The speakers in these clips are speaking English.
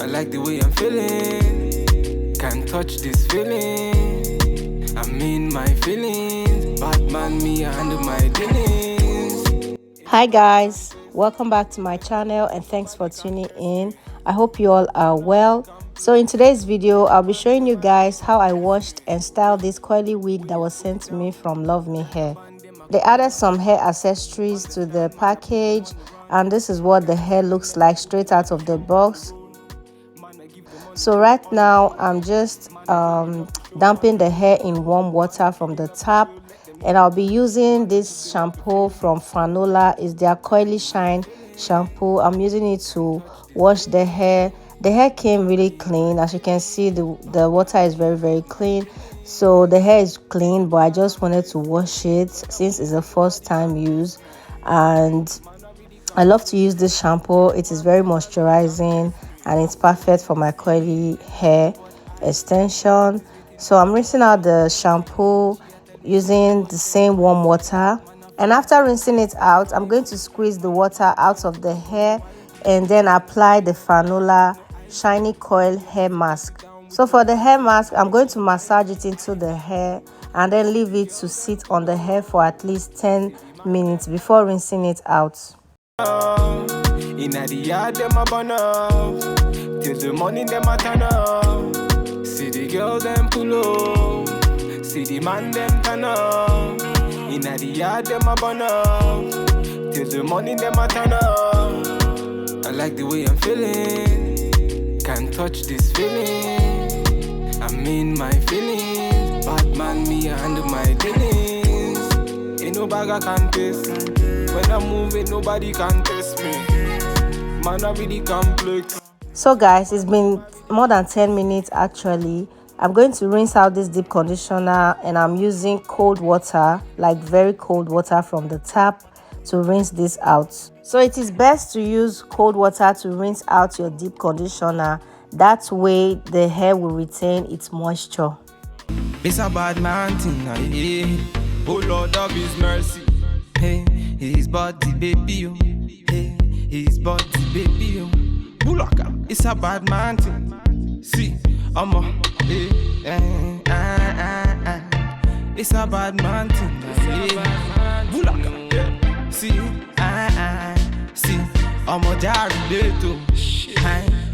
I like the way I'm feeling. Can't touch this feeling. I'm in my feelings. Batman, me, I handle my dealings. Hi guys, welcome back to my channel and thanks for tuning in. I hope you all are well. So in today's video, I'll be showing you guys how I washed and styled this curly wig that was sent to me from Luvme Hair. They added some hair accessories to the package, and this is what the hair looks like straight out of the box. So right now I'm just damping the hair in warm water from the tap, and I'll be using this shampoo from Fanola. It's their Coily Shine shampoo. I'm using it to wash the hair. The hair came really clean. As you can see, the water is very clean. So the hair is clean, but I just wanted to wash it since it's a first time use. And I love to use this shampoo. It is very moisturizing and it's perfect for my curly hair extension. So I'm rinsing out the shampoo using the same warm water, and after rinsing it out, I'm going to squeeze the water out of the hair and then apply the Fanola Shiny Coil hair mask. So for the hair mask, I'm going to massage it into the hair and then leave it to sit on the hair for at least 10 minutes before rinsing it out. Inna the yard, them a burn up. Till the morning, them a turn up. See the girls, them pull up. See the man, them turn up. Inna the yard, them a burn up. Till the morning, them a turn up. I like the way I'm feeling. Can't touch this feeling. I'm in my feelings. Batman, me, I handle my dealings. Ain't no bag I can taste. When I'm moving, nobody can test me. Man, I really complex. So guys, it's been more than 10 minutes actually. I'm going to rinse out this deep conditioner, and I'm using cold water, like very cold water from the tap, to rinse this out. So it is best to use cold water to rinse out your deep conditioner. That way the hair will retain its moisture. It's a bad man thing, yeah. Oh Lord of His mercy. Hey, His body baby, oh. Hey, His body baby, oh. Bulaka, it's a bad man thing. See, I'm a, it's a bad man thing. Bulaka, yeah. See, see, I'm a jarileto.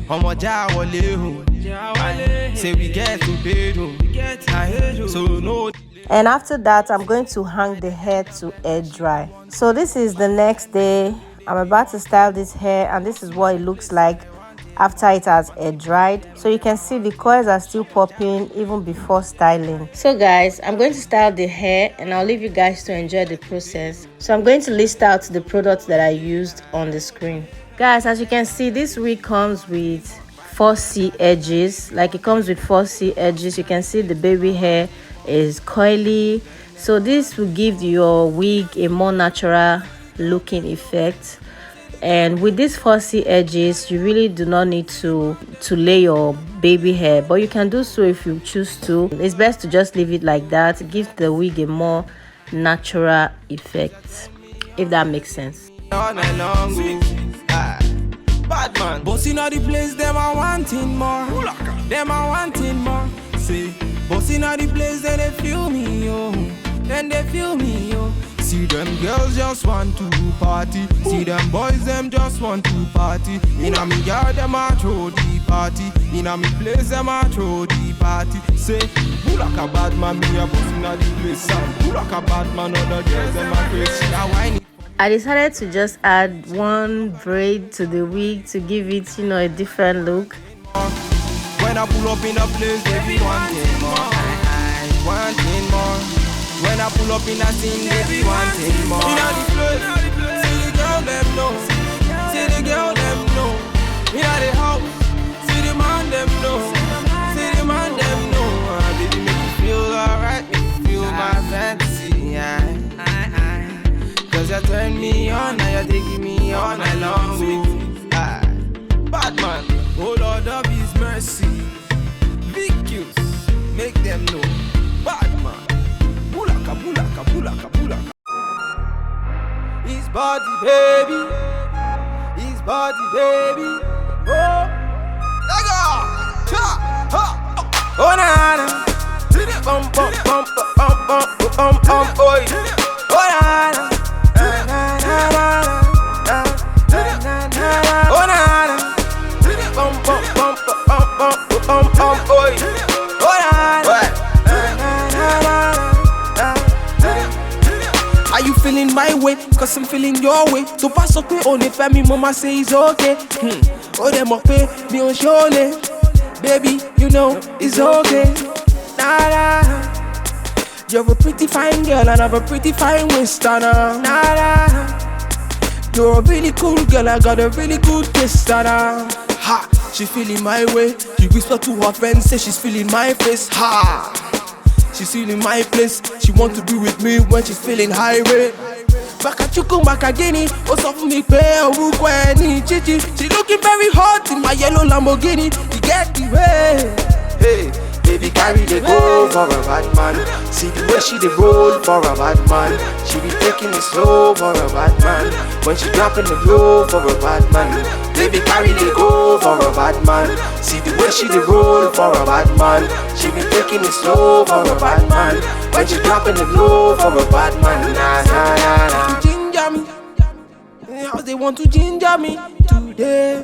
I'm a jawaleho. Say we get to bed, so no. And after that, I'm going to hang the hair to air dry. So this is the next day. I'm about to style this hair, and this is what it looks like after it has air dried. So you can see the coils are still popping even before styling. So guys, I'm going to style the hair and I'll leave you guys to enjoy the process. So I'm going to list out the products that I used on the screen. Guys, as you can see, this wig comes with 4C edges. Like, it comes with 4C edges. You can see the baby hair is coily, so this will give your wig a more natural looking effect. And with these 4C edges, you really do not need to lay your baby hair, but you can do so if you choose to. It's best to just leave it like that. It gives the wig a more natural effect, if that makes sense. All night long, bad man. Bossing all the place, them are wanting more. Them are wanting more. See, bossing all the place, then they feel me, yo. Then they feel me, yo. See them girls just want to party. See them boys, them just want to party. In a me yard, them a throw the party. In a me place, them a throw the party. Say, who like a bad man, me a bossing all the place. Who like a bad man, other girls, them a crazy. Now whiny. I decided to just add one braid to the wig to give it, you know, a different look. When I pull up in a place, they be wanting more. Wanting more. When I pull up in a scene, they be wanting more. In the place, see the girl them know. See the girl them know. In the house, see the man them know. See the man them know. Baby, make me feel alright, make me feel my fantasy. Cause you turn me on, now you're taking me all night long with bad man, oh Lord of His mercy. VQs, make them know. Bad man, bulaka, bulaka, bulaka, bulaka. His body baby, his body baby. Oh, Oi. Oh na na. Oh na na. Oi. Oh na na. Are you feeling my way? Cause I'm feeling your way. So pass up on it for me, mama say it's okay. Oh them up me on surely. Baby, you know it's okay. Nah, nah. You're a pretty fine girl and I have a pretty fine waist. Nah, nah. You're a really cool girl, I got a really good taste. Nah. Ha, she feeling my way. She whisper to her friends, say she's feeling my face. Ha, she's feeling my place. She want to be with me when she's feeling high rate. Back at you come back again. What's up for me pay a chichi. She looking very hot in my yellow Lamborghini. You get the way. Hey, baby carry the go for a bad man. See the way she the roll for a bad man. She be taking it slow for a bad man. When she dropping the low for a bad man. Baby carry the go for a bad man. See the way she the roll for a bad man. She be taking it slow for a bad man. When she dropping the low for a bad man. Nah, nah, nah, nah. Ginger me, how they want to ginger me today.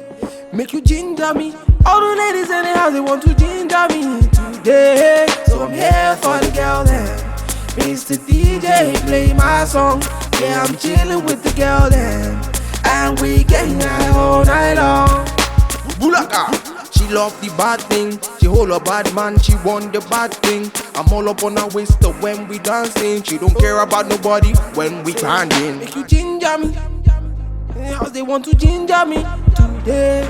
Make you ginger me. All the ladies in the house, they want to ginger me today. So I'm here for the girl then. Mr. DJ, play my song. Yeah, I'm chilling with the girl then. And we getting high all night long. Bulaka. She love the bad thing. She hold a bad man, she want the bad thing. I'm all up on her waist when we dancing. She don't care about nobody when we grinding. Make you ginger me. How they want to ginger me today.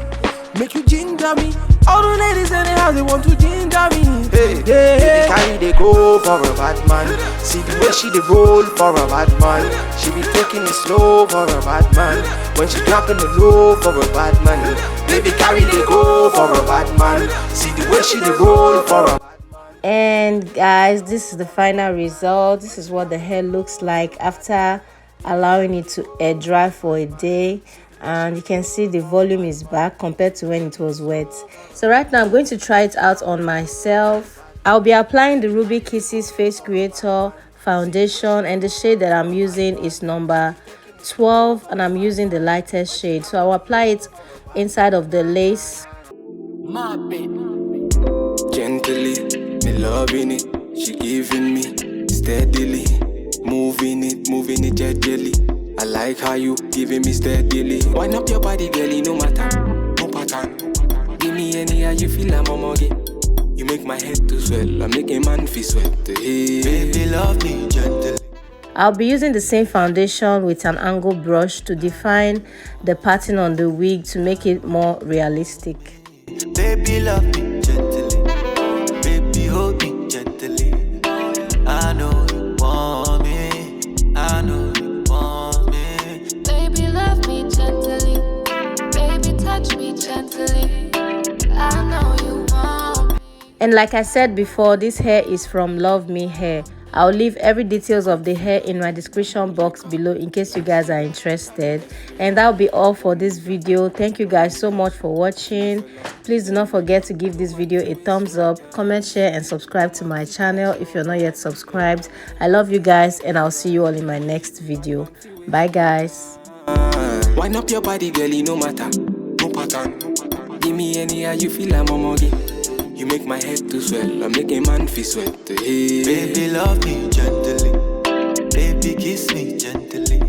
Make you ginger me. All the ladies in the house, they want to ginger me. Hey, baby, carry they go for a bad man. See the way she they roll for a bad man. She be taking it slow for a bad man. When she dropping the low for a bad man. Baby, carry they go for a bad man. See the way she they roll for a bad man. And guys, this is the final result. This is what the hair looks like after allowing it to air dry for a day. And you can see the volume is back compared to when it was wet. So right now I'm going to try it out on myself. I'll be applying the Ruby Kisses Face Creator foundation, and the shade that I'm using is number 12, and I'm using the lightest shade. So I'll apply it inside of the lace. My baby. Gently, me loving it. She giving me steadily. Moving it gently. I like how you giving me steadily. Wind up your body, girlie, no matter, no pattern. Give me any how you feel, I'm a You make my head to swell, I make a man feel sweat. Hey. Baby, love me gently. I'll be using the same foundation with an angle brush to define the pattern on the wig to make it more realistic. Baby, love me gently. Baby, hold me gently. I know you want me. I know you want me. Baby, love me gently. Baby, touch me gently. I know you want me. And like I said before, this hair is from Luvme Hair. I'll leave every details of the hair in my description box below in case you guys are interested. And that'll be all for this video. Thank you guys so much for watching. Please do not forget to give this video a thumbs up, comment, share, and subscribe to my channel if you're not yet subscribed. I love you guys, and I'll see you all in my next video. Bye guys. Wind up your body, girlie, no matter, no pattern. Give me any how you feel, I'm a You make my head to swell, I make a man feel sweat. Hey. Baby, love me gently. Baby, kiss me gently.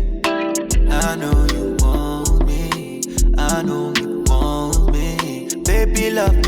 I know you want me. I know you want me. Baby, love me.